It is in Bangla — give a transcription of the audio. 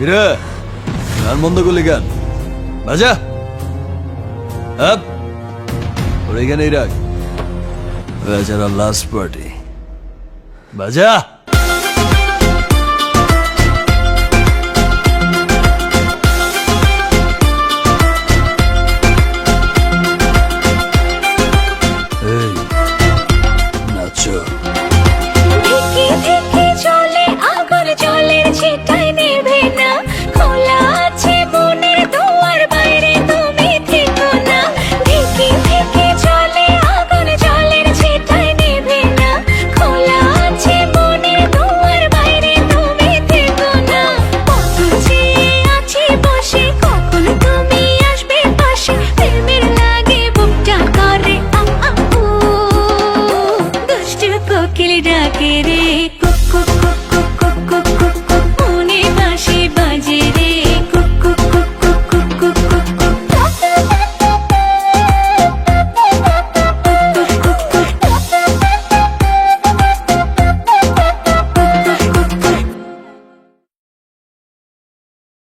কিরে গান বন্ধ করলি গান বাজা আপ ওর এখানেই রাখ বেচারা লাস্ট পার্টি বাজা এই নাচো ধিকে ধিকে চলে আগুন জলের ছিটায় নেভে না খোলা আছে মনের দুয়ার বাইরে তুমি থেকো না ধিকে ধিকে চলে আগুন জলের ছিটায় নেভে না খোলা আছে মনের দুয়ার বাইরে তুমি থেকো না কত চেয়ে আছি বসে কখন তুমি আসবে পাশে প্রেমের লাগে বুকটা করে দুষ্ট কোকিল ডাকে রে